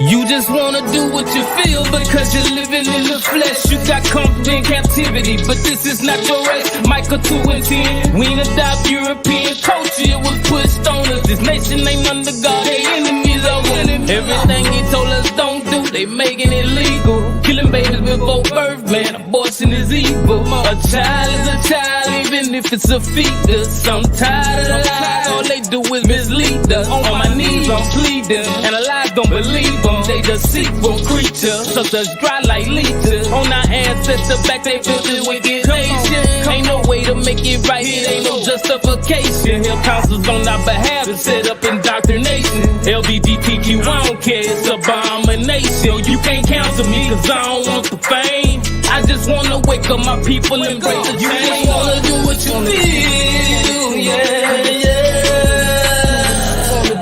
You just wanna do what you feel because you're living in the flesh. You got comfort in captivity, but this is not your race. Micah 2 and 10. We ain't adopt European culture, it was pushed on us. This nation ain't under God, they enemies of us. Everything he told us don't do, they making it legal. Killing babies before birth, man, abortion is evil. A child is a child, even if it's a fetus. I'm tired of the lies, all they do is mislead us. On my knees I'm pleading, and the lies don't believe them. They deceitful creatures, such as dry like leeches. On our ancestors back, they built this wicked nation. Ain't no way to make it right, it ain't no justification. Hell councils on our behalf to set up indoctrination. LGBTQ, I don't care, it's abomination. You can't counsel me, cause I don't want the fame. I just wanna wake up my people and break the chain. You just wanna do what you feel, yeah, yeah.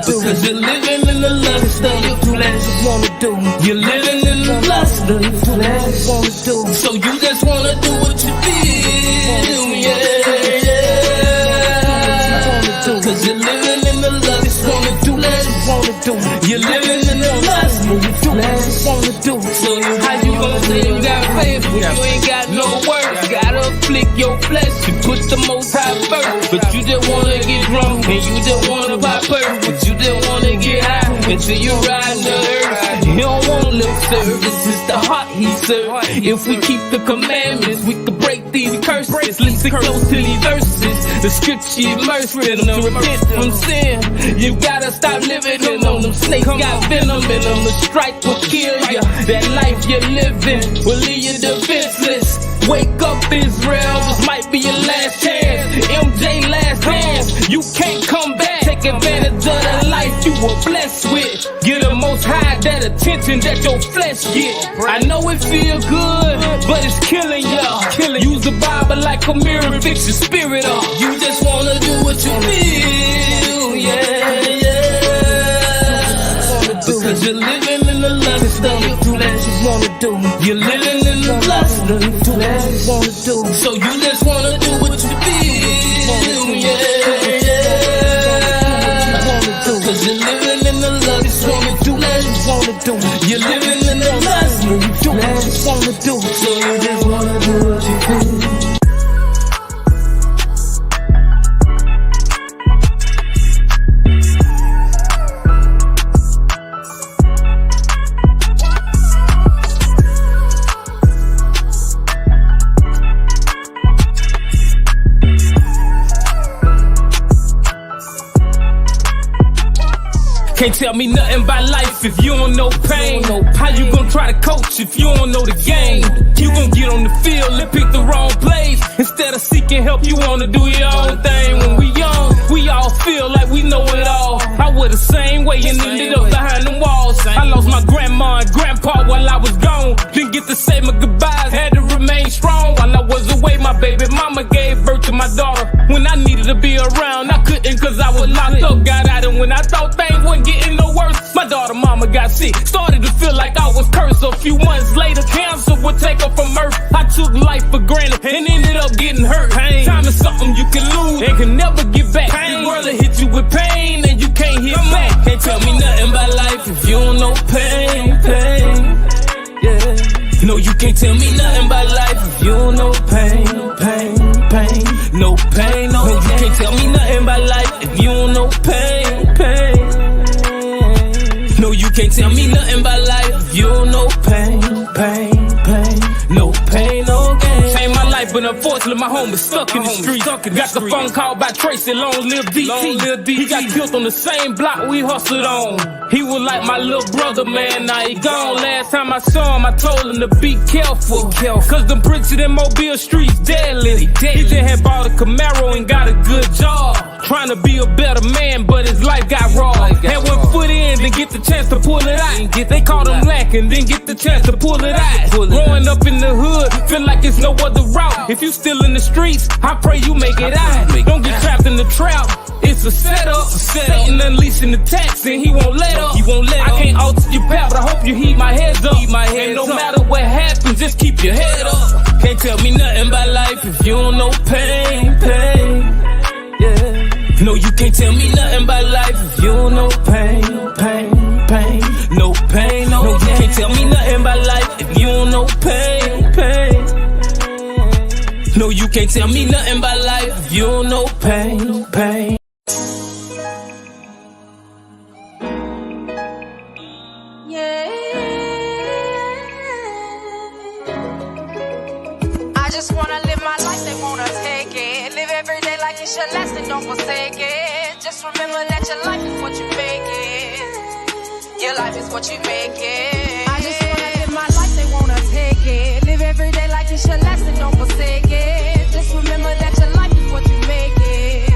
Because you're living in the lust of your flesh. You're living in the lust of your flesh. So you just wanna do what you feel, yeah, yeah. Cause you're living in the lust of your flesh. You're living in the lust of your flesh. So how you gonna say you got faith when you ain't got no words? Gotta afflict your flesh, you put the Most High first. But you just wanna get drunk and you just wanna pop perk. But you just wanna get high until you ride the earth. You don't want lip service, it's the heart he serves. If we keep the commandments, we can break these curses. Listen close to these verses. The scripture immersed in them to repent from sin. You gotta stop living in them. Them snakes got venom in them. The strike will kill you. That life you're living will leave you defenseless. Wake up, Israel, this might be your last chance. MJ last dance, you can't come back. Take advantage of the life you were blessed with. Get the Most High that attention that your flesh get. I know it feel good, but it's killing y'all. Use the Bible like a mirror, fix your spirit up. You just wanna do what you feel, yeah, yeah. Because you're living in the lust of your flesh. You're living in the lust of your flesh. So you just wanna do what you feel, yeah, yeah. Cause you're living in the lust of your flesh. You're living in the lust of your flesh. So you just wanna do what you feel. Can't tell me nothing about life if you don't know pain. How you gonna try to coach if you don't know the game? You gon' get on the field and pick the wrong plays. Instead of seeking help, you wanna do your own thing. When we young, we all feel like we know it all. I was the same way and ended up behind the walls. I lost my grandma and grandpa while I was gone. Didn't get to say my goodbyes, had to remain strong while I was away. My baby mama gave birth to my daughter. When I needed to be around, I couldn't cause I was locked up. Got out and when I thought things weren't getting no worse, my daughter mama got sick. Started to feel like I was cursed. A few months later, cancer would take her from earth. I took life for granted and ended up getting hurt. Pain. Time is something you can lose and can never get back. Pain. The world will hit you with pain and you can't hit back. Can't tell me nothing about life if you don't know pain, pain. Yeah. No, you can't tell me nothing about life if you don't know pain, pain, pain. No pain, no. No, you can't tell me nothing about life if you don't know pain, pain. No, you can't tell me nothing about life if you don't know pain, pain, pain. No pain, no gain. Changed my life, but unfortunately my home is stuck in the street. Got the phone call by Tracy, long live DT. He got killed on the same block we hustled on. He was like my little brother, man, now he gone. Last time I saw him, I told him to be careful. Cause them bricks in Mobile streets deadly. He just had bought a Camaro and got a good job. Trying to be a better man, but his life got raw. Had one foot in, then get the chance to pull it out. They caught him lacking, then get the chance to pull it out. Growing up in the hood, feel like it's no other route. If you still in the streets, I pray you make it out. Don't get trapped in the trap. It's a setup. Satan unleashing the tax and he won't let up. I can't alter your path, but I hope you heat my head up. And no matter what happens, just keep your head up. Can't tell me nothing about life if you don't know pain, pain. Yeah. No, you can't tell me nothing about life if you don't know pain, pain, pain. No pain, no nothing about life if you don't know pain, pain. No, you can't tell me nothing about life if you don't know pain, pain. I just wanna live my life, they wanna take it. Live every day like it's your last and don't forsake it. Just remember that your life is what you make it. Your life is what you make it. I just wanna live my life, they wanna take it. Live every day like it's your last and don't forsake it. Just remember that your life is what you make it.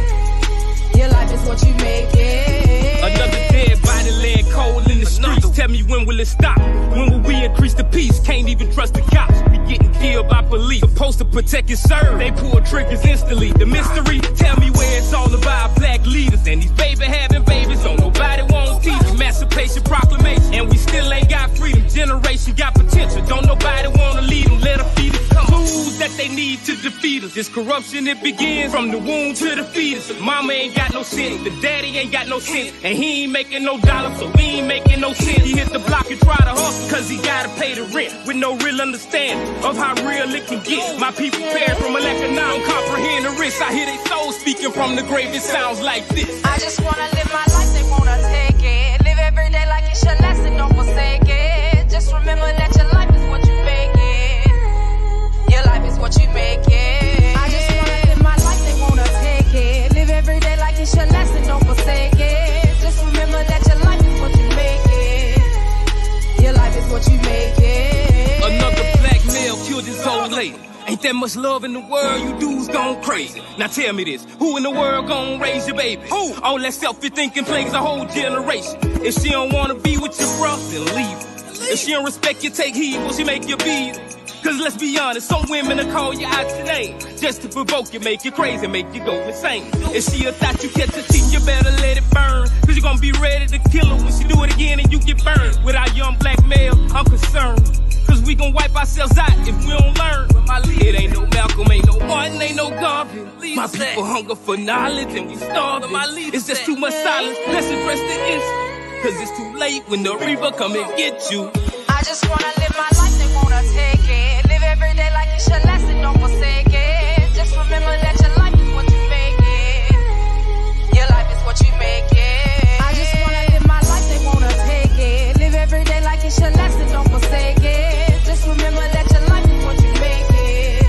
Your life is what you make it. Another dead body laying cold in the streets. Tell me when will it stop? When will we increase the peace? Can't even trust the cops. We getting killed by police. Supposed to protect and serve. They pull triggers instantly. The mystery, tell me where it's all about black leaders. And these baby having babies. Don't nobody want teach. Emancipation proclamation. And we still ain't got freedom. Generation got potential. Don't nobody wanna lead them. Let them feed us. Tools that they need to defeat us. This corruption, it begins from the womb to the fetus. Mama ain't got no sense. The daddy ain't got no sense. And he ain't making no dollars, so we ain't making no sense. He hit the block and try to hustle, cause he gotta pay the rent. With no real understanding of how real it can get. My people perish from a lack of knowledge. Don't comprehend the risk. I hear they souls speaking from the grave. It sounds like this. I just wanna live my life, they wanna take it. Live every day like it's your last and don't forsake it. Just remember that your life is what you make it. Your life is what you make it. I just wanna live my life, they wanna take it. Live every day like it's your last and don't forsake it. Just remember that your life is what you make it. Your life is what you make it. Another black male killed his old lady. Ain't that much love in the world, you dudes gone crazy. Now tell me this, who in the world gon' raise your baby? Who? All that selfish thinking plagues a whole generation. If she don't wanna be with your bro, then leave her. If she don't respect you, take heed, will she make you beat her? Cause let's be honest, some women will call you out your name just to provoke you, make you crazy, make you go insane. If she a thought you catch a cheat, you better let it burn. Cause you gonna be ready to kill her when she do it again and you get burned. With our young black male, I'm concerned. Cause we gon' wipe ourselves out if we don't learn. It ain't no Malcolm, ain't no Martin, ain't no Garvey. My people hunger for knowledge and we starving. It's just too much silence, let's address the issue. Cause it's too late when the reaper come and get you. I just wanna live my life, they wanna take it. Live every day like it's your last and don't forsake it. Just remember that your life is what you make it. Your life is what you make it. I just wanna live my life, they wanna take it. Live every day like it's your last and don't forsake it. Just remember that your life is what you make it.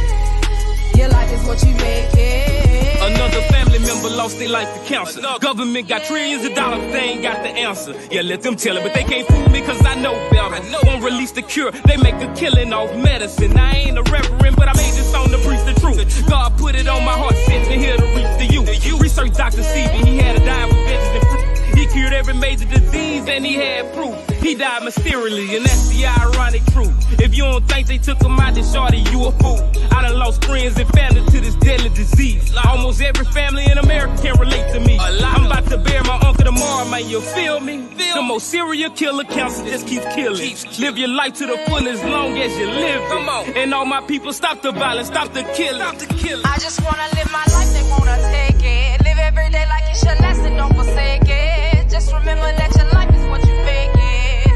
Your life is what you make it. Another family member lost their life to cancer. Government got trillions of dollars, they ain't got the answer. Yeah, let them tell it, but they can't fool me cause I know better. Won't release the cure, they make a killing off medicine. I ain't a reverend, but I made this song to preach the truth. God put it on my heart, sent me here to reach the youth. Research Dr. Sebi, he had a diet with veggies and fruit. He cured every major disease and he had proof. He died mysteriously, and that's the ironic truth. If you don't think they took him out, then shorty, you a fool. I done lost friends and family to this deadly disease. Almost every family in America can relate to me. I'm about to bury my uncle tomorrow, man, you feel me? The most serial killer cancer just keeps killing. Live your life to the full as long as you live. Come on. And all my people, stop the violence, stop the killing. I just wanna live my life, they wanna take it. Live every day like it's your last and don't forsake it. Just remember that your life is what you make it.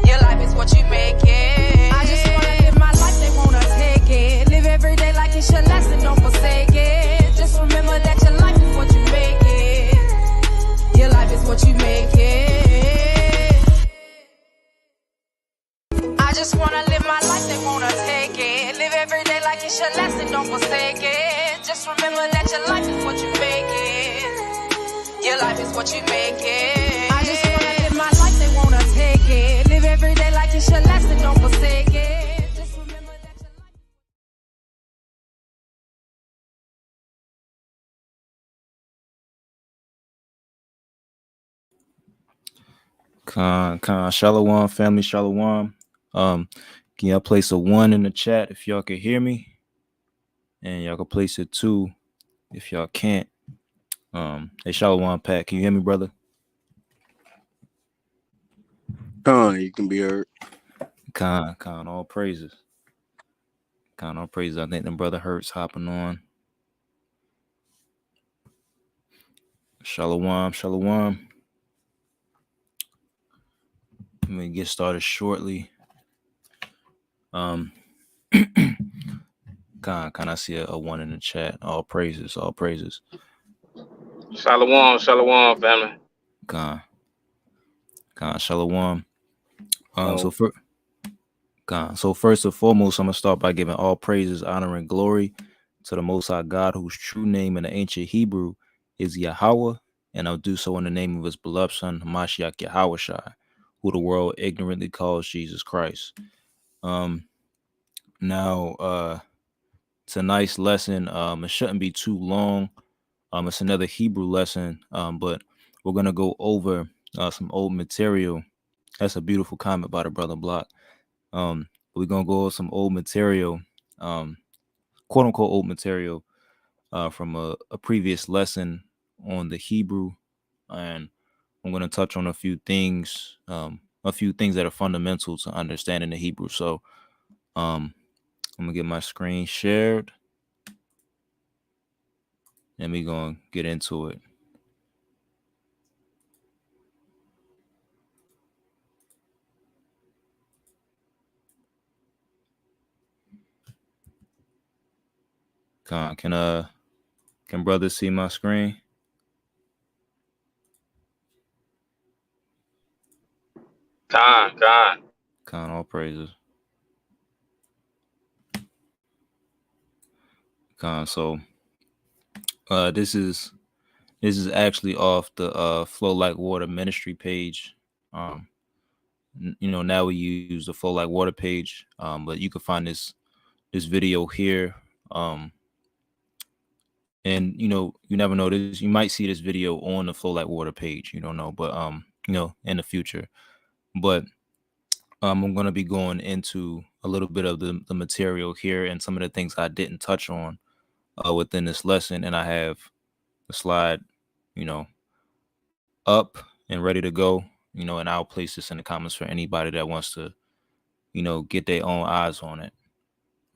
Your life is what you make it. I just wanna live my life, they wanna take it. Live every day like it's your last and don't forsake it. Just remember that your life is what you make it. Your life is what you make it. I just wanna live my life, they wanna take it. Live every day like it's your last and don't forsake it. Just remember that your life is what you make it. Your life is what you make it. I just wanna live my life, they wanna take it. Live every day like it's your last and don't forsake it. Just remember that your life. Shalom, family, shalom. Can y'all place a 1 in the chat if y'all can hear me? And y'all can place a 2 if y'all can't. Hey, shalom, Pat, can you hear me, brother? You can be heard. All praises. All praises. I think the brother Hurts hopping on. Shalom. I'm gonna get started shortly. Can I see a one in the chat? All praises, all praises. Shalom, shalom, family. Con Shalom. So first and foremost, I'm gonna start by giving all praises, honor, and glory to the Most High God, whose true name in the ancient Hebrew is Yahweh, and I'll do so in the name of His beloved Son, Hamashiach Yahushai, who the world ignorantly calls Jesus Christ. Now, tonight's lesson, it shouldn't be too long. It's another Hebrew lesson, but we're gonna go over some old material. That's a beautiful comment by the brother Block. We're gonna go over some old material, quote unquote old material, from a previous lesson on the Hebrew, and I'm gonna touch on a few things that are fundamental to understanding the Hebrew. So, I'm gonna get my screen shared, and we're gonna get into it. Can brothers see my screen? Con. All praises. So this is actually off the Flow Like Water ministry page. Now we use the Flow Like Water page, but you can find this video here. And you never know, this you might see this video on the Flow Like Water page. You don't know, but in the future. But I'm going to be going into a little bit of the material here and some of the things I didn't touch on within this lesson, and I have the slide up and ready to go, and I'll place this in the comments for anybody that wants to get their own eyes on it,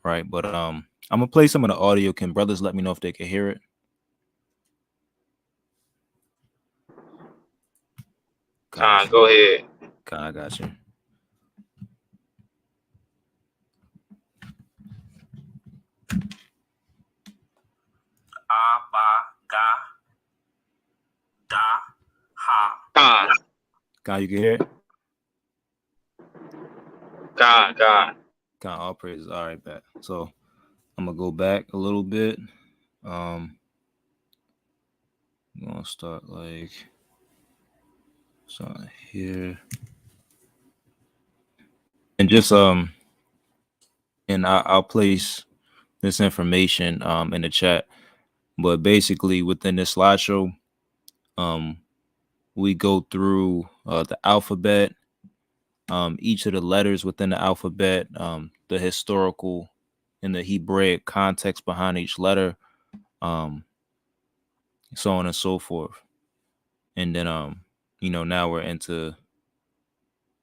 right? But I'm gonna play some of the audio. Can brothers let me know if they can hear it? Con, go ahead. Con, I got you. Con, you can hear it? Con. All praises. All right, back. So I'm gonna go back a little bit. I'm gonna start like something here, and just and I'll place this information in the chat. But basically, within this slideshow, we go through the alphabet, each of the letters within the alphabet, the historical and the Hebraic context behind each letter, so on and so forth. And then now we're into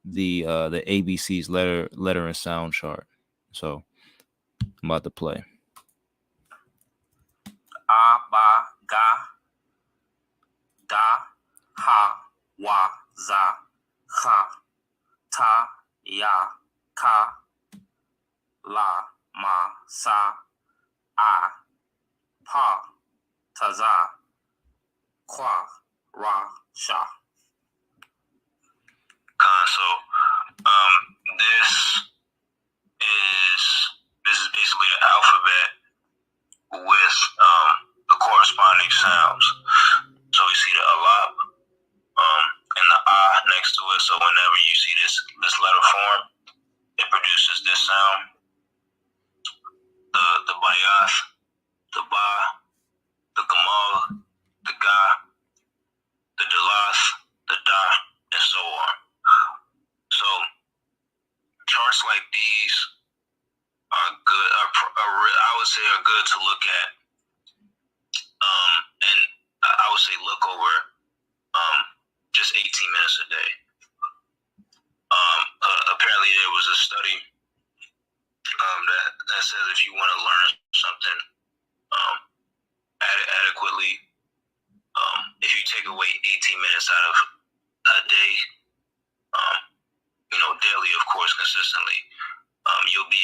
the ABC's letter and sound chart. So I'm about to play. A, ba, ga, da, ha, wa, za, ha, ta, ya, ka, la, ma, sa, a, pa, ta, za, kwa, ra, sha. So this is basically the alphabet with the corresponding sounds. So we see the alap and the next to it. So whenever you see this letter form, it produces this sound. The bayath, the ba, the gamal, the ga, the dalath, the da, and so on. So charts like these are good. I would say are good to look at. And I would say look over just 18 minutes a day. Apparently there was a study that says if you want to learn something adequately, if you take away 18 minutes out of a day, daily, of course, consistently, you'll be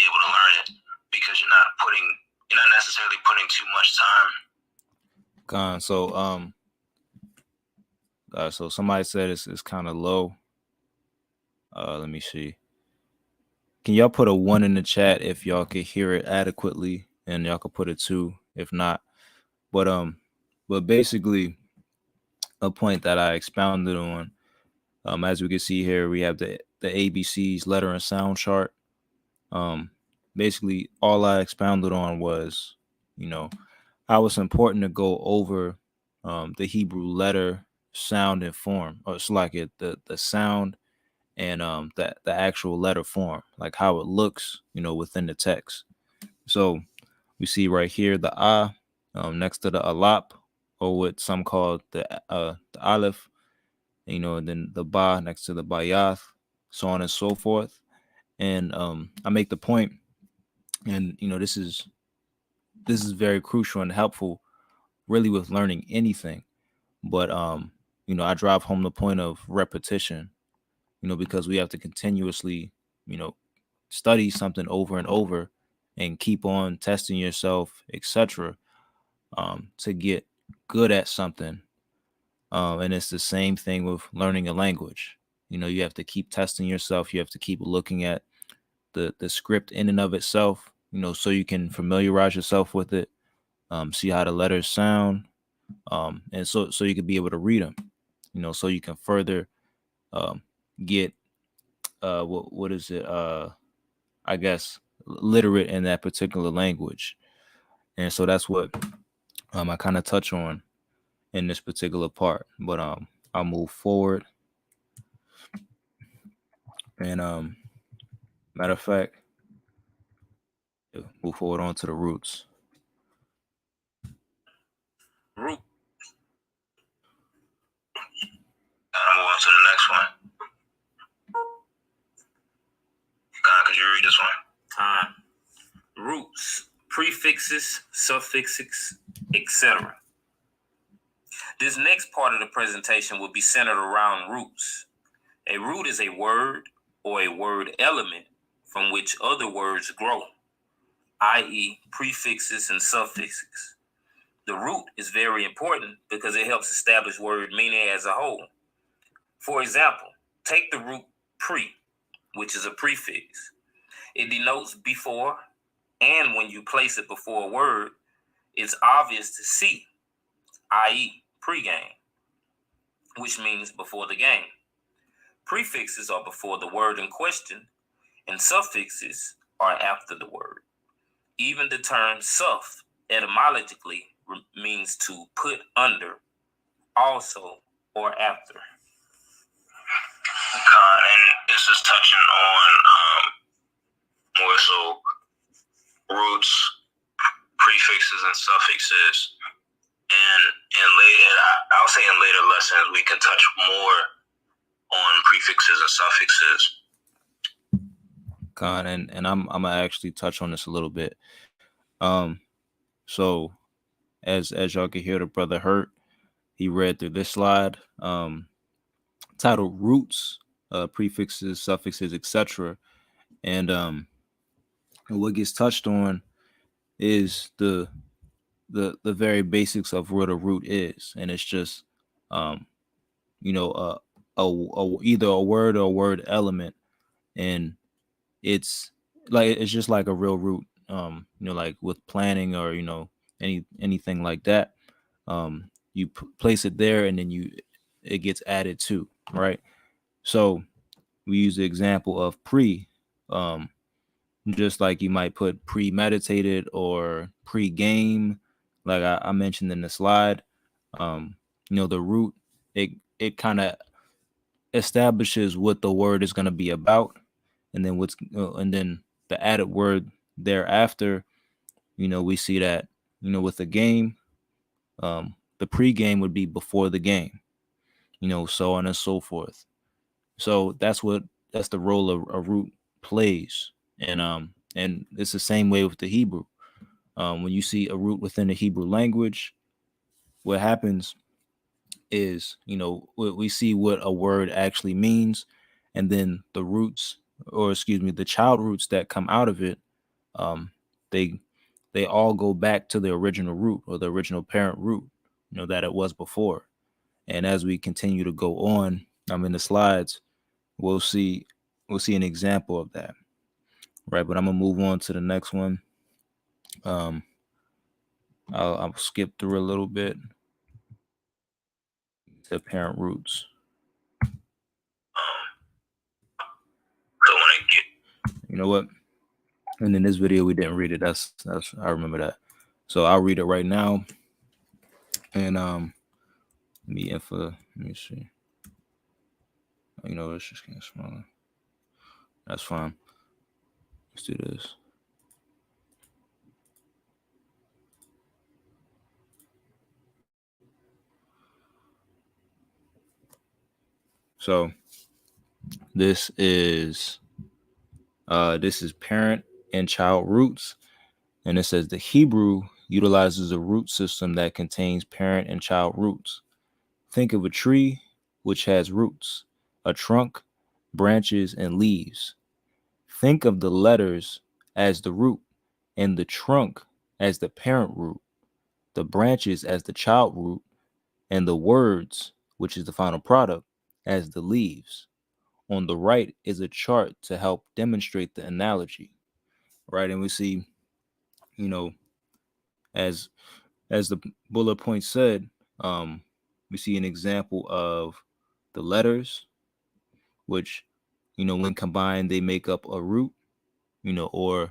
because you're not necessarily putting too much time. So somebody said it's kind of low. Let me see. Can y'all put a 1 in the chat if y'all can hear it adequately, and y'all can put a 2 if not. But basically, a point that I expounded on, as we can see here, we have the ABC's letter and sound chart. Basically, all I expounded on was, how it's important to go over the Hebrew letter, sound, and form, or it's like the sound and the actual letter form, like how it looks, within the text. So we see right here the next to the alap, or what some call the aleph, and then the ba next to the bayath, so on and so forth. And I make the point, and this is very crucial and helpful, really, with learning anything. But I drive home the point of repetition, because we have to continuously, study something over and over and keep on testing yourself, etc., to get good at something. And it's the same thing with learning a language. You have to keep testing yourself. You have to keep looking at the script in and of itself, so you can familiarize yourself with it, see how the letters sound, and so you can be able to read them, so you can further get what is it? I guess literate in that particular language. And so that's what I kind of touch on in this particular part. But I'll move forward. And matter of fact, move forward on to the roots. Root. I'll move on to the next one. Could you read this one? Roots, prefixes, suffixes, etc. This next part of the presentation will be centered around roots. A root is a word or a word element from which other words grow, i.e., prefixes and suffixes. The root is very important because it helps establish word meaning as a whole. For example, take the root pre, which is a prefix. It denotes before, and when you place it before a word, it's obvious to see, i.e., pre-game, which means before the game. Prefixes are before the word in question, and suffixes are after the word. Even the term suff etymologically means to put under, also, or after. And this is touching on more so roots, prefixes, and suffixes. And I'll say in later lessons we can touch more on prefixes and suffixes. And I'm gonna actually touch on this a little bit. So as y'all can hear, the brother Hurt, he read through this slide, titled Roots, Prefixes, Suffixes, etc. And what gets touched on is the very basics of what a root is, and it's just either a word or a word element, and it's just like a real root, like with planning or anything like that. You place it there, and then it gets added to, right? So we use the example of pre, just like you might put premeditated or pre-game, like I mentioned in the slide. The root, it kind of establishes what the word is going to be about, and then and then the added word thereafter. We see that with the game, the pre-game would be before the game, so on and so forth. So that's the role of a root plays, and it's the same way with the Hebrew. When you see a root within the Hebrew language, what happens is, we see what a word actually means, and then the roots, or excuse me, the child roots that come out of it, they all go back to the original root or the original parent root, that it was before. And as we continue to go on, in the slides, we'll see an example of that, right? But I'm gonna move on to the next one. I'll skip through a little bit to parent roots. So when I get, You know what? And in this video, we didn't read it. That's I remember that. So I'll read it right now. And let me see. It's just getting smaller. That's fine. Let's do this. So this is parent and child roots, and it says the Hebrew utilizes a root system that contains parent and child roots. Think of a tree which has roots, a trunk, branches, and leaves. Think of the letters as the root and the trunk as the parent root, the branches as the child root, and the words, which is the final product, as the leaves. On the right is a chart to help demonstrate the analogy, right? And we see, as the bullet point said, we see an example of the letters, which, when combined, they make up a root, or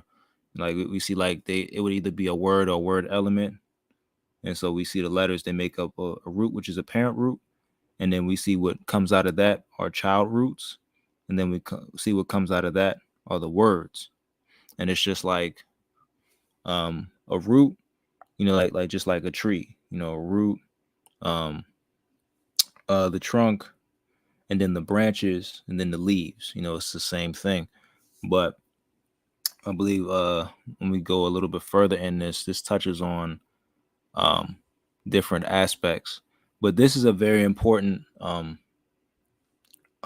like we see, like it would either be a word or word element. And so we see the letters, they make up a root, which is a parent root. And then we see what comes out of that are child roots. And then we see what comes out of that are the words. And it's just like a root, like just like a tree, a root, the trunk, and then the branches, and then the leaves. It's the same thing. But I believe when we go a little bit further in this touches on different aspects. But this is a very important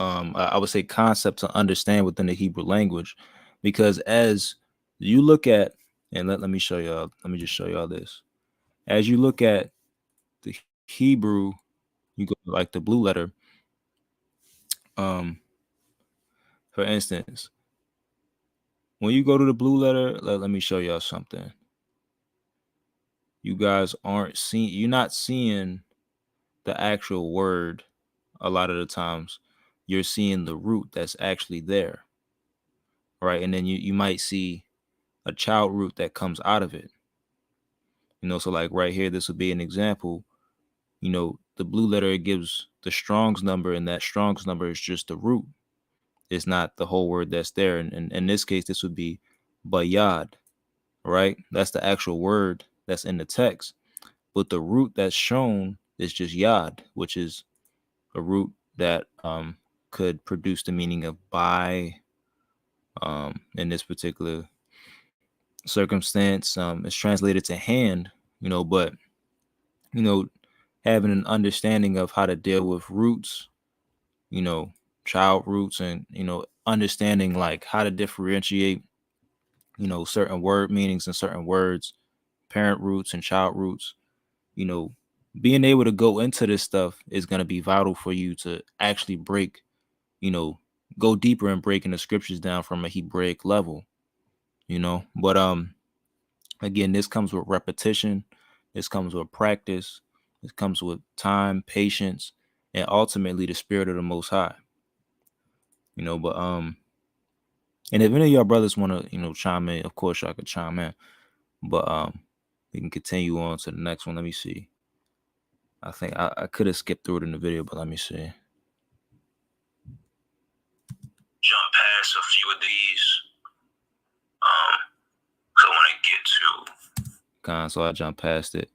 I would say concept to understand within the Hebrew language, because as you look at, and let me show y'all, let me just show y'all this. As you look at the Hebrew, you go like the blue letter. For instance, when you go to the blue letter, let me show y'all something. You guys you're not seeing the actual word a lot of the times. You're seeing the root that's actually there, right? And then you might see a child root that comes out of it. So like right here, this would be an example. The blue letter, it gives the Strong's number, and that Strong's number is just the root. It's not the whole word that's there. And in this case, this would be bayad, right? That's the actual word that's in the text. But the root that's shown is just yad, which is a root that could produce the meaning of by. In this particular circumstance, it's translated to hand, but having an understanding of how to deal with roots, child roots, and understanding like how to differentiate certain word meanings and certain words, parent roots and child roots, being able to go into this stuff is going to be vital for you to actually break, go deeper in breaking the scriptures down from a Hebraic level, but again, this comes with repetition, this comes with practice, this comes with time, patience, and ultimately the spirit of the Most High. But and if any of y'all brothers want to chime in, of course y'all could chime in, but we can continue on to the next one. Let me see. I think I could have skipped through it in the video, but let me see. jump past a few of these. So when I get to, So I jump past it,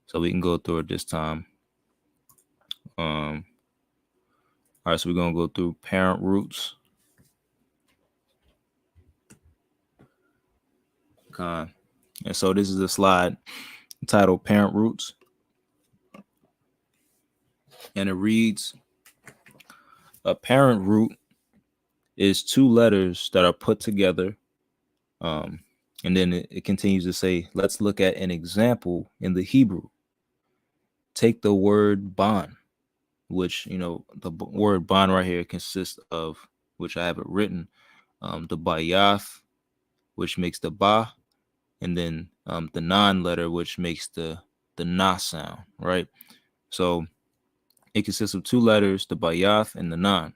so we can go through it this time. All right, so we're gonna go through parent roots. And so this is a slide titled Parent Roots. And it reads, a parent root is two letters that are put together And then it continues to say, let's look at an example in the Hebrew. Take the word ban, which, the word ban right here consists of, which I have it written, the bayath, which makes the ba, and then the non-letter, which makes the na sound, right? So it consists of two letters, the bayath and the non.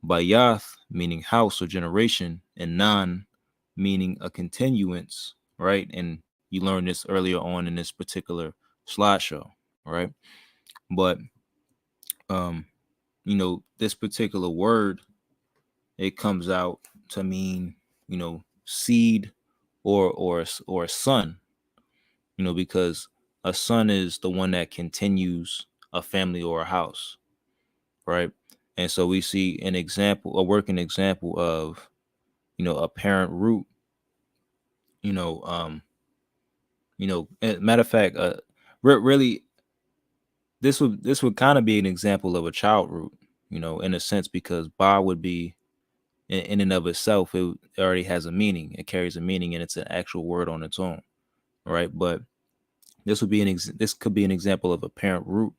Bayath meaning house or generation, and non meaning a continuance, right? And you learned this earlier on in this particular slideshow, right? But this particular word, it comes out to mean, seed or a son, because a son is the one that continues a family or a house, right? And so we see a working example of, a parent root, matter of fact, really, this would kind of be an example of a child root, in a sense, because ba would be in and of itself, it already has a meaning. It carries a meaning, and it's an actual word on its own, right? But this could be an example of a parent root,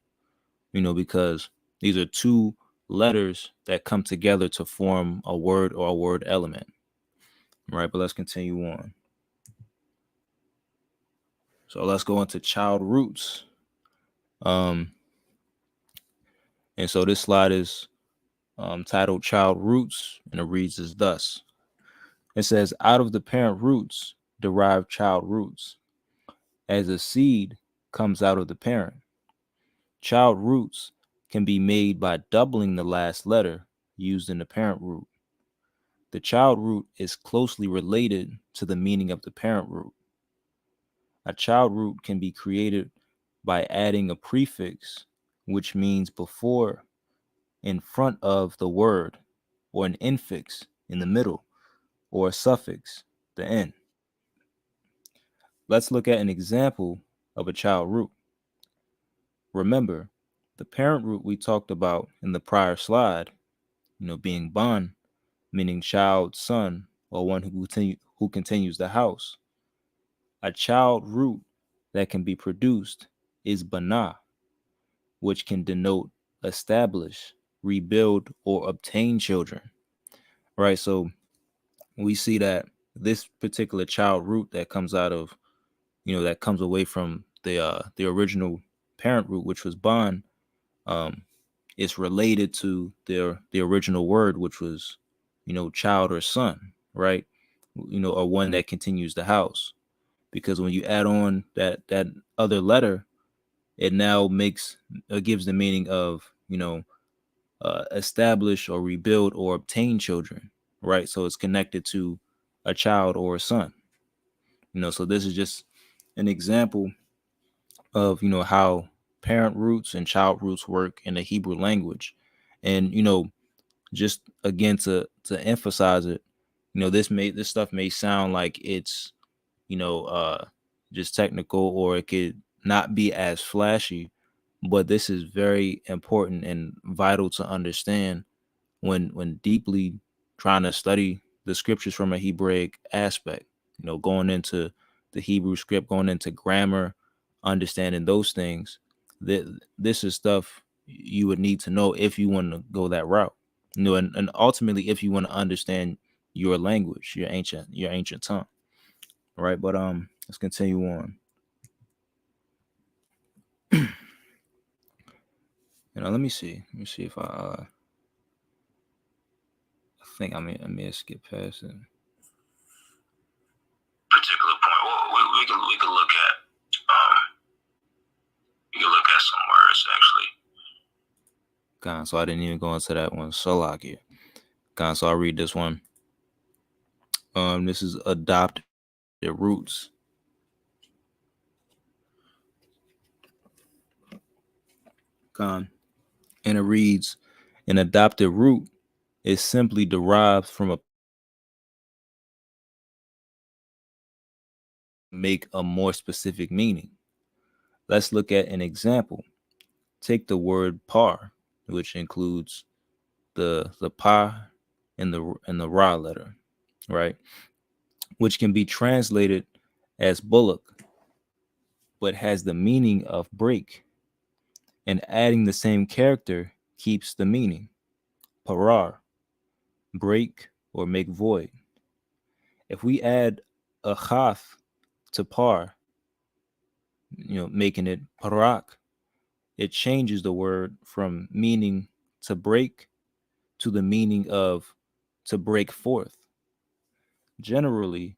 because these are two letters that come together to form a word or a word element, right? But let's continue on. So let's go into child roots. And so this slide is titled Child Roots, and it reads as thus. It says, out of the parent roots derive child roots, as a seed comes out of the parent. Child roots can be made by doubling the last letter used in the parent root. The child root is closely related to the meaning of the parent root. A child root can be created by adding a prefix, which means before, in front of the word, or an infix in the middle, or a suffix, the end. Let's look at an example of a child root. Remember, the parent root we talked about in the prior slide, being ban, meaning child, son, or one who continues the house. A child root that can be produced is bana, which can denote establish, rebuild, or obtain children, right? So we see that this particular child root that comes out of, that comes away from the original parent root, which was ban, is related to the original word, which was, child or son, right? Or one that continues the house. Because when you add on that other letter, it now gives the meaning of, establish or rebuild or obtain children, right? So it's connected to a child or a son. So this is just an example of, how parent roots and child roots work in the Hebrew language. And, just again to emphasize it, this stuff may sound like it's, just technical, or it could not be as flashy, but this is very important and vital to understand when deeply trying to study the scriptures from a Hebraic aspect, going into the Hebrew script, going into grammar, understanding those things. This is stuff you would need to know if you want to go that route, and ultimately if you want to understand your language, your ancient tongue, right? But let's continue on. Let me see if I think I may have skipped past it. Particular point. Well, we can look at some words actually. God, so I didn't even go into that one. Salakia. God, so I'll read this one. This is adopted roots. God, and it reads, an adopted root is simply derived from make a more specific meaning. Let's look at an example. Take the word par, which includes the pa and the ra letter, right? which can be translated as bullock, but has the meaning of break. And adding the same character keeps the meaning. Parar, break or make void. If we add a chaf to par, making it parak, it changes the word from meaning to break to the meaning of to break forth. Generally,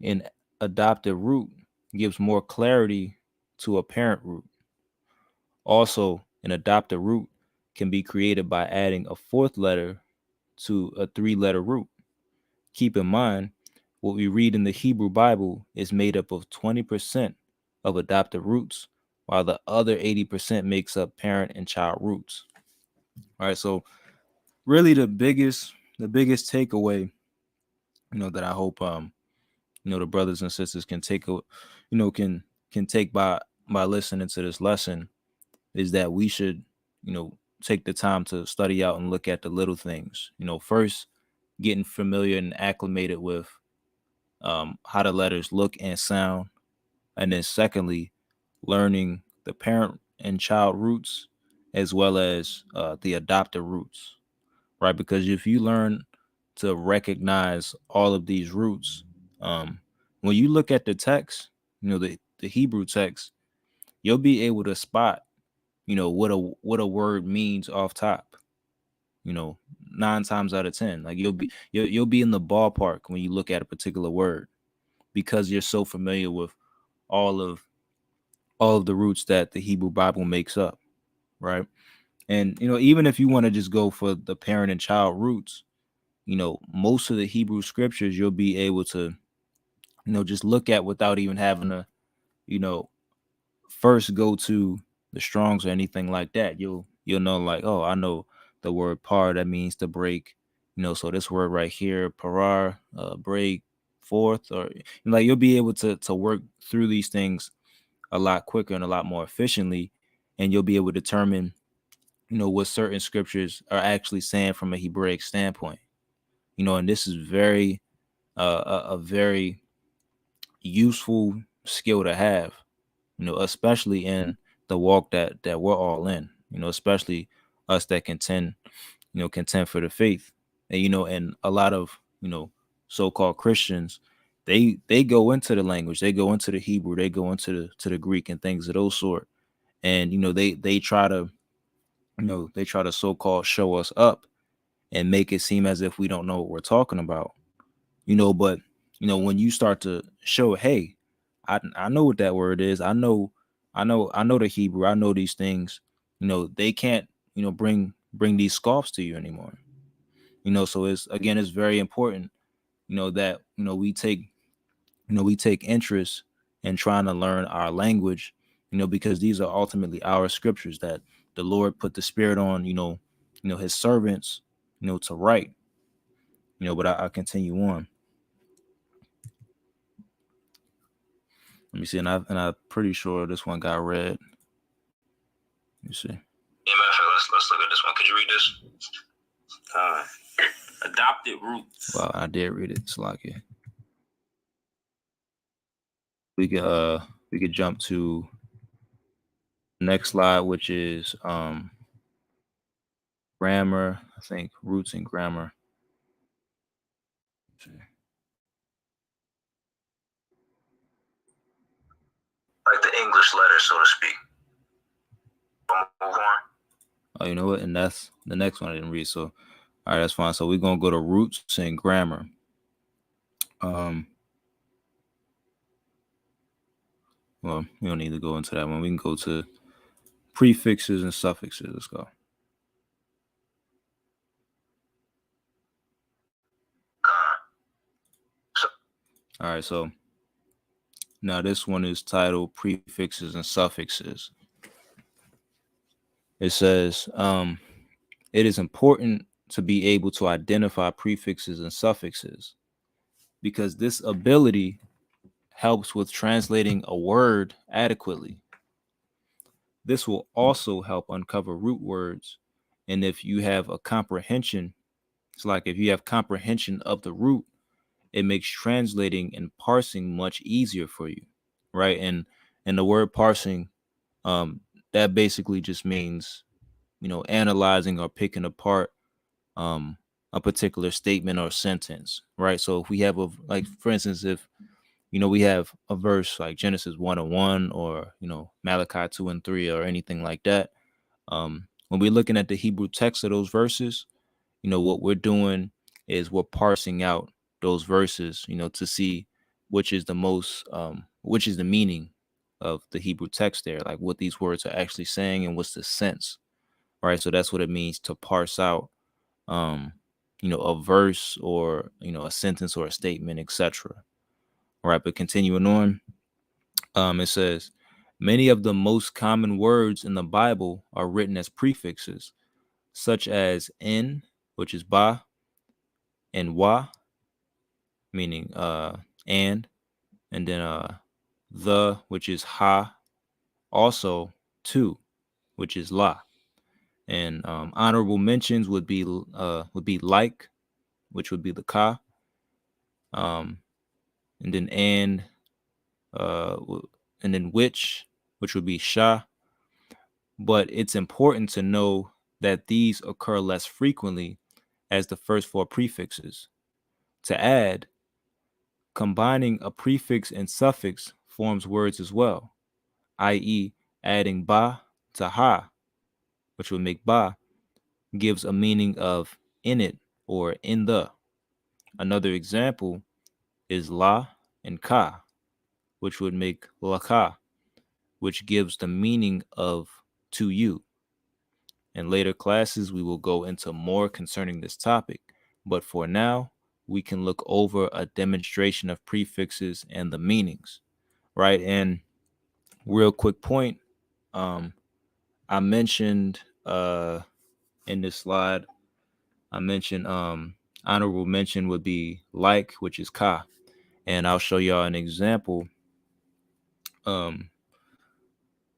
an adopted root gives more clarity to a parent root. Also, an adopted root can be created by adding a fourth letter to a 3-letter root. Keep in mind, what we read in the Hebrew Bible is made up of 20% of adopted roots, while the other 80% makes up parent and child roots. All right, so really the biggest takeaway, that I hope the brothers and sisters can take can take by listening to this lesson is that we should take the time to study out and look at the little things. First getting familiar and acclimated with how the letters look and sound, and then secondly learning the parent and child roots as well as the adopted roots, right? Because if you learn to recognize all of these roots, when you look at the text, the Hebrew text, you'll be able to spot what a word means off top. 9 times out of 10, like you'll be in the ballpark when you look at a particular word, because you're so familiar with all of the roots that the Hebrew Bible makes up, right? And even if you want to just go for the parent and child roots, most of the Hebrew scriptures you'll be able to just look at without even having to first go to the Strongs or anything like that. You'll know, like, oh, I know the word par, that means to break, so this word right here, parar, break forth, or like you'll be able to work through these things a lot quicker and a lot more efficiently, and you'll be able to determine what certain scriptures are actually saying from a Hebraic standpoint. And this is very a very useful skill to have, especially in the walk that we're all in, especially us that contend for the faith. And and a lot of so-called Christians, they go into the language, they go into the Hebrew, they go into the Greek and things of those sort, and they try to so-called show us up and make it seem as if we don't know what we're talking about, but when you start to show, hey, I know what that word is, I know the Hebrew, I know these things, they can't bring these scoffs to you anymore. So it's very important that we take interest in trying to learn our language, because these are ultimately our scriptures that the Lord put the Spirit on his servants to write. But I continue on. Let me see, and I'm pretty sure this one got read. Let me see. Yeah, matter of fact, let's look at this one. Could you read this? Adopted roots. Well, I did read it. It's like it. We could jump to the next slide, which is grammar. I think roots and grammar. Like the English letter, so to speak. Move on. Oh, you know what? And that's the next one I didn't read. So, all right, that's fine. So we're gonna go to roots and grammar. Well, we don't need to go into that one. We can go to prefixes and suffixes. Let's go. All right, so now this one is titled prefixes and suffixes. It says, it is important to be able to identify prefixes and suffixes because this ability helps with translating a word adequately. This will also help uncover root words. And if you have a comprehension, it's like if you have comprehension of the root, it makes translating and parsing much easier for you, right? And the word parsing, that basically just means, analyzing or picking apart a particular statement or sentence, right? So if we have like, for instance, if we have a verse like Genesis 1:1 or Malachi 2:3 or anything like that, when we're looking at the Hebrew text of those verses, what we're doing is we're parsing out those verses, to see which is the meaning of the Hebrew text there, like what these words are actually saying and what's the sense, right? So that's what it means to parse out, a verse or, a sentence or a statement, etc. Right. But continuing on, it says, many of the most common words in the Bible are written as prefixes, such as in, which is ba, and wa, meaning and then the, which is ha, also to, which is la. And honorable mentions would be like, which would be the ka, and then which would be sha. But it's important to know that these occur less frequently as the first four prefixes. To add, combining a prefix and suffix forms words as well, i.e., adding ba to ha, which would make ba, gives a meaning of in it or in the. Another example is la and ka, which would make laka, which gives the meaning of to you. In later classes, we will go into more concerning this topic, but for now, we can look over a demonstration of prefixes and the meanings, right? And real quick point, I mentioned in this slide, I mentioned honorable mention would be like, which is ka, and I'll show y'all an example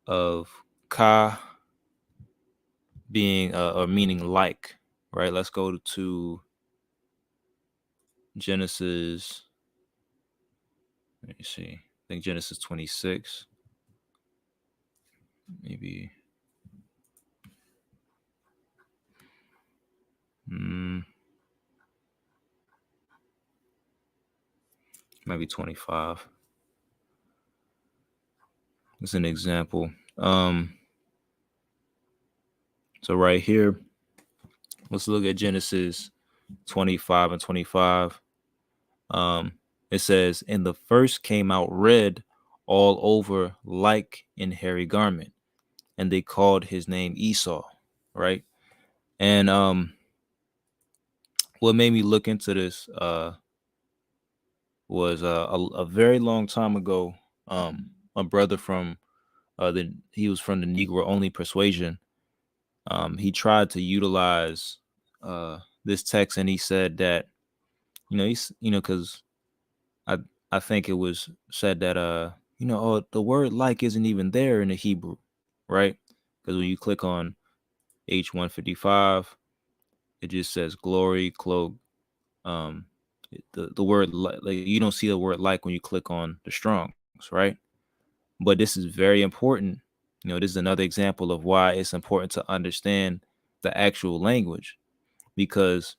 of ka being or meaning like, right? Let's go to Genesis. Let me see. I think Genesis 26. Maybe. Maybe 25. It's an example. So right here, let's look at Genesis 25 and 25. It says, and the first came out red all over like in hairy garment, and they called his name Esau, right? And what made me look into this was a very long time ago, a brother from he was from the Negro only persuasion. He tried to utilize this text, and he said that because I think it was said that the word like isn't even there in the Hebrew, right? Because when you click on H155, it just says glory cloak. The word like you don't see the word like when you click on the Strong's, right? But this is very important. This is another example of why it's important to understand the actual language, because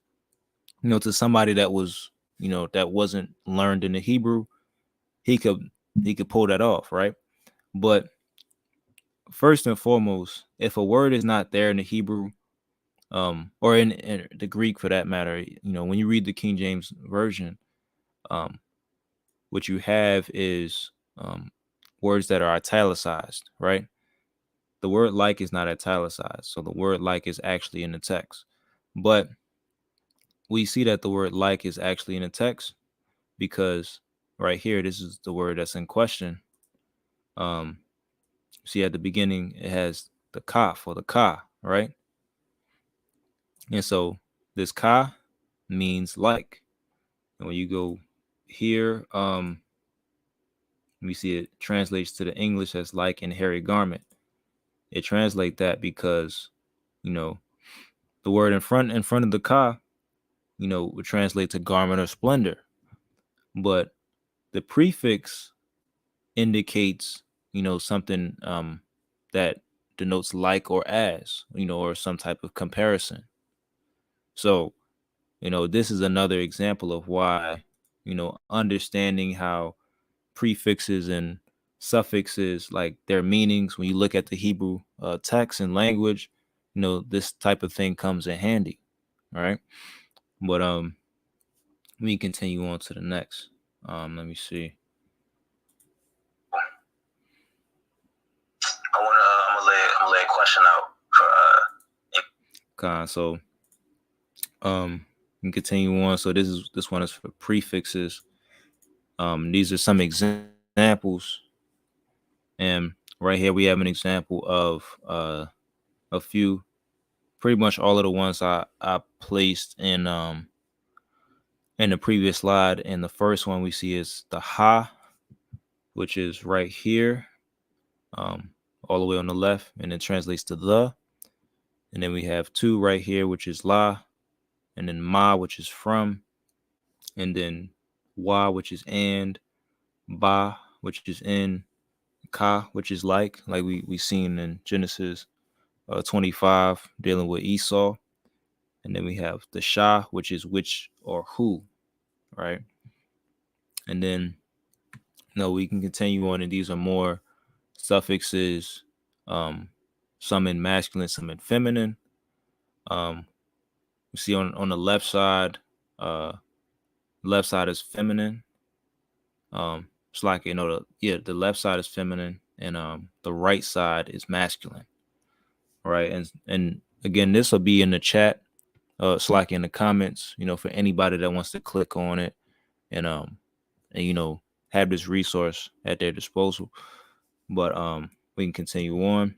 to somebody that was that wasn't learned in the Hebrew, he could pull that off, right? But first and foremost, if a word is not there in the Hebrew, or in the Greek for that matter, when you read the King James version, what you have is words that are italicized, right? The word like is not italicized, so the word like is actually in the text. But we see that the word like is actually in the text because right here, this is the word that's in question. See at the beginning, it has the kaf or the ka, right? And so this ka means like. And when you go here, we see it translates to the English as like in hairy garment. It translates that because, the word in front of the ka, would translate to garment or splendor. but the prefix indicates, something that denotes like or as, or some type of comparison. So, this is another example of why, understanding how prefixes and suffixes, like their meanings, when you look at the Hebrew text and language, this type of thing comes in handy. All right. But let me continue on to the next. Let me see. I'm gonna lay a question out for So we can continue on. So this one is for prefixes. These are some examples, and right here we have an example of a few, pretty much all of the ones I placed in the previous slide. And the first one we see is the ha, which is right here, all the way on the left, and it translates to the. And then we have two right here, which is la, and then ma, which is from, and then wa, which is and, ba, which is in, ka, which is like we seen in Genesis 25 dealing with Esau. And then we have the sha, which is which or who, right? And then we can continue on, and these are more suffixes, some in masculine, some in feminine. We see on the left side is feminine. It's like, the left side is feminine, and the right side is masculine, right? And again, this will be in the chat, it's like in the comments, for anybody that wants to click on it and have this resource at their disposal. But we can continue on,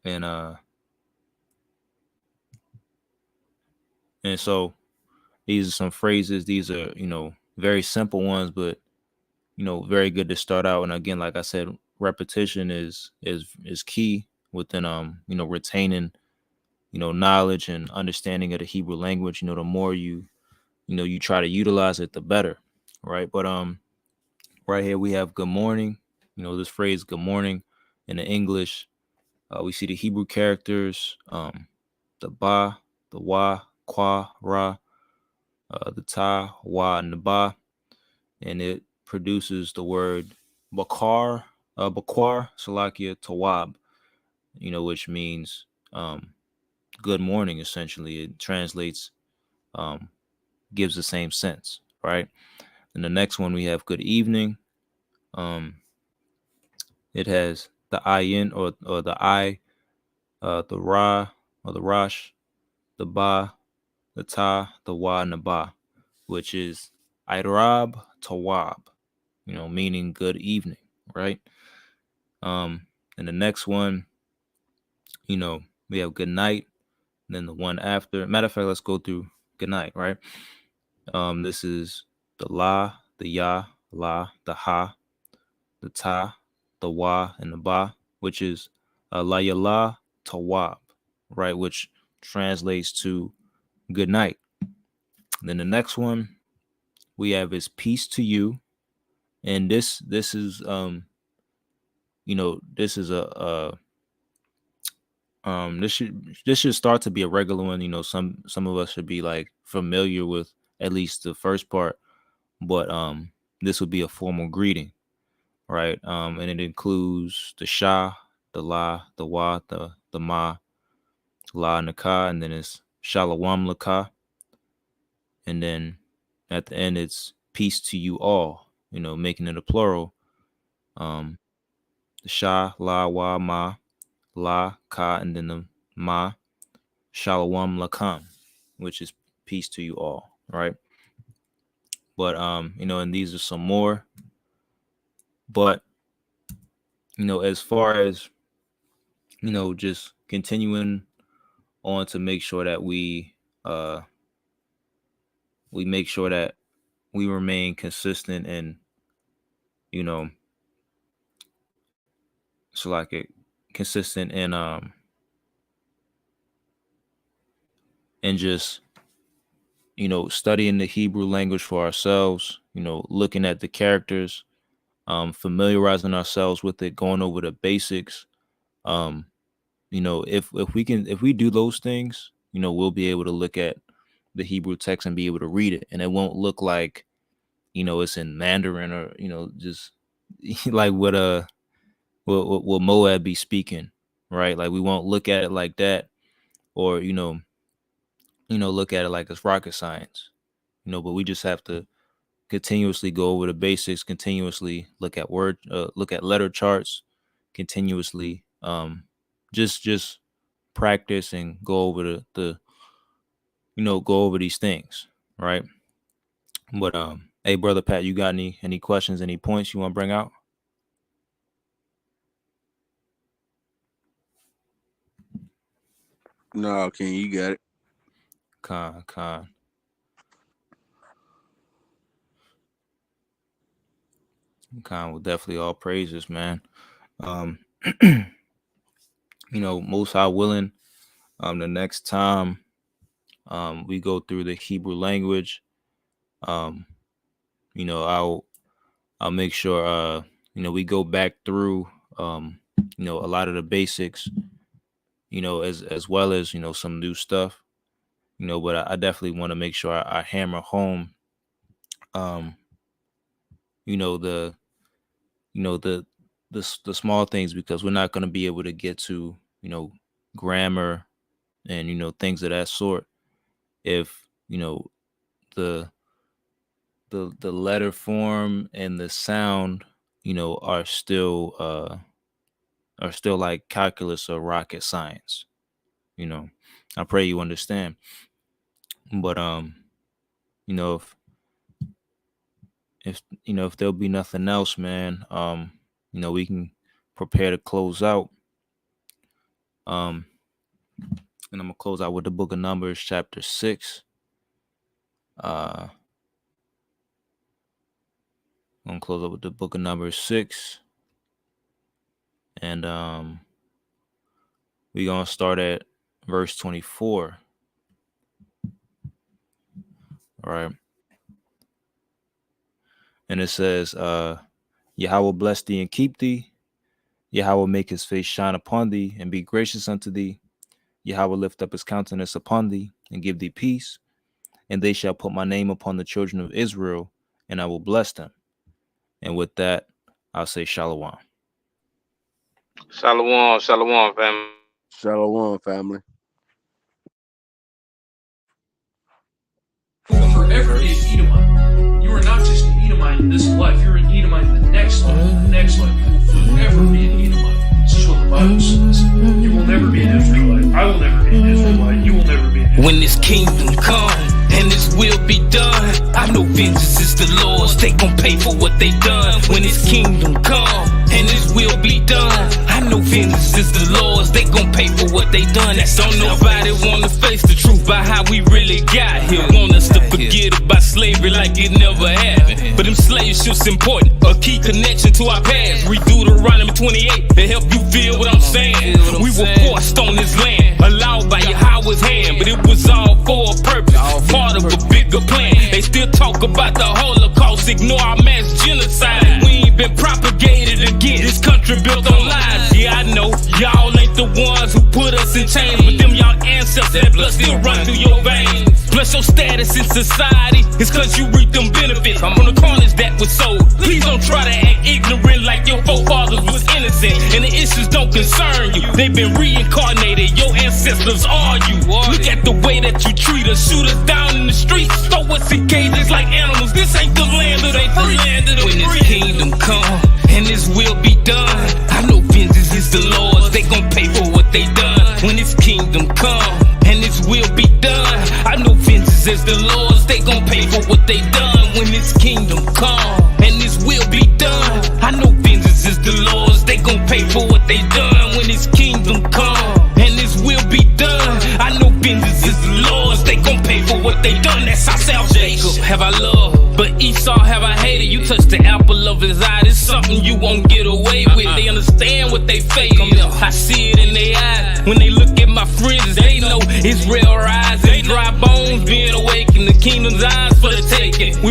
and so these are some phrases. These are very simple ones, but very good to start out. And again, like I said, repetition is key within retaining knowledge and understanding of the Hebrew language. The more you try to utilize it, the better, right? But right here we have good morning. This phrase good morning in the English, we see the Hebrew characters, the ba, the wa, kwa, ra, the ta, wa, and the ba, and it produces the word bakar, salakia, tawab, which means good morning. Essentially, it translates, gives the same sense, right? And the next one we have good evening. It has the ayin or the I, the ra or the rash, the ba, the ta, the wa, and the ba, which is irab tawab, meaning good evening, right? And the next one, we have good night. And then the one after, matter of fact, let's go through good night, right? This is the la, the ya, la, the ha, the ta, the wa, and the ba, which is la yala tawab, right? Which translates to good night. Then the next one we have is peace to you. And this is this is this should start to be a regular one. Some of us should be like familiar with at least the first part, but this would be a formal greeting, right? And it includes the sha, the la, the wa, the ma, la, and the ka, and then it's shalom laka, and then at the end it's peace to you all, making it a plural. The sha, la, wa, ma, la, ka, and then the ma, shalom lakam, which is peace to you all, right? But and these are some more. But as far as just continuing on to make sure that we make sure that we remain consistent and so like it consistent and just studying the Hebrew language for ourselves, looking at the characters, familiarizing ourselves with it, going over the basics. If we do those things, we'll be able to look at the Hebrew text and be able to read it, and it won't look like, it's in Mandarin or, just like what Moab be speaking, right? Like we won't look at it like that, or, look at it like it's rocket science, but we just have to continuously go over the basics, continuously look at letter charts, continuously, just practice and go over go over these things, right? But hey, brother Pat, you got any questions, any points you want to bring out? No, King, you got it. Con. Well, definitely all praises, man. Most High willing, the next time we go through the Hebrew language, I'll make sure we go back through a lot of the basics, as well as some new stuff, but I definitely want to make sure I hammer home the small things, because we're not going to be able to get to grammar and things of that sort if the letter form and the sound are still like calculus or rocket science. I pray you understand. But if there'll be nothing else, man, we can prepare to close out. And I'm gonna close out with the book of Numbers, chapter 6. I'm gonna close up with the book of Numbers 6. And we're gonna start at verse 24. All right. And it says, Yahweh bless thee and keep thee. Yahweh make his face shine upon thee and be gracious unto thee. Yahweh lift up his countenance upon thee and give thee peace. And they shall put my name upon the children of Israel, and I will bless them. And with that, I'll say shalom. Shalom, family. Shalom, family. You will forever be an Edomite. You are not just an Edomite in this life, you're an Edomite in the next life, the next life. You will forever be an Edomite. This is what the Bible says. You will never be an Israelite. I will never be an Israelite. You will never be an Israelite. When this kingdom come and this will be done, I know vengeance is the Lord's. They gon' pay for what they done. When this kingdom come and this will be done, I know vengeance is the Lord's. They gon' pay for what they done. Don't nobody wanna face the truth about how we really got here. Want us to forget about slavery like it never happened. But them slave ships important, a key connection to our past. Read Deuteronomy 28 to help you feel what I'm saying. We were forced on this land, allowed by Yahweh's hand, but it was all for a purpose, part of a bigger plan. They still talk about the Holocaust, ignore our mass genocide. We ain't been propagated again. This country built on lies. Yeah, I know y'all ain't the ones who put us in chains, but them y'all ancestors, that blood still run through your veins. Plus your status in society is cause you reap them benefits from the corners that was sold. Please don't try to act ignorant like your forefathers was innocent and the issues don't concern you. They've been reincarnated, your ancestors are you. Look at the way that you treat us, shoot us down in the streets, throw us in cages like animals. This ain't the land of the free. When this kingdom come and this will be done, I know vengeance is the Lord's. They gon' pay for what they done. When this kingdom come and this will be done, I know vengeance is the Lord's. They gon' pay for what they done. When this kingdom come and this will be done, I know vengeance is the Lord's. They gon' pay for what they done. When this kingdom come and this will be done, I know vengeance is the Lord's. They gon' pay for what they done. That's our self. Jacob have I loved, but Esau have I hated. You touched the apple of his eye. It's something you won't get away with. They understand what they face. I see it in their eyes when they look at my friends. They know Israel rise and dry bones being awakened. The king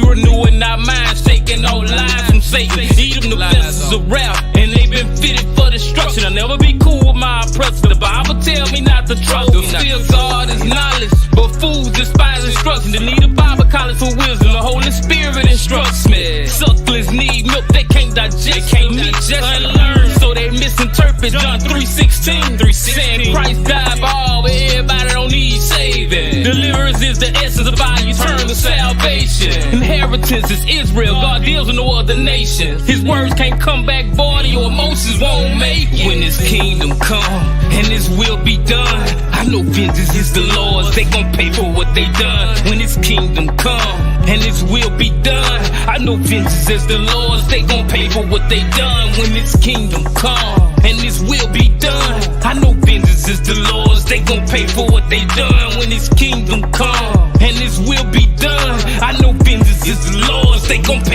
renewing our minds, shaking all lies from Satan. Eat them the vessels of wrath, and they been fitted for destruction. I'll never be cool with my oppressor. The Bible tell me not to trust them. Still God is knowledge, but fools despise instruction. They need a Bible college for wisdom. The Holy Spirit instructs me. Sucklers need milk, they can't digest. They can't just unlearn, so they misinterpret John 3:16. Saying Christ died for all, but everybody don't need saving. Deliverance is the essence of our eternal salvation. Inheritance is Israel. God deals with no other nation. His words can't come back void, your emotions won't make it. When his kingdom come and his will be done, I know vengeance is the Lord's. They gon' pay for what they done. When his kingdom come and his will be done, I know vengeance is the Lord's. They gon' pay for what they done. When his kingdom come and his will be done, I know vengeance is the Lord's. They gon' pay for what they done. When his kingdom come and his will be done, I know vengeance is the Lord's. They gon' pay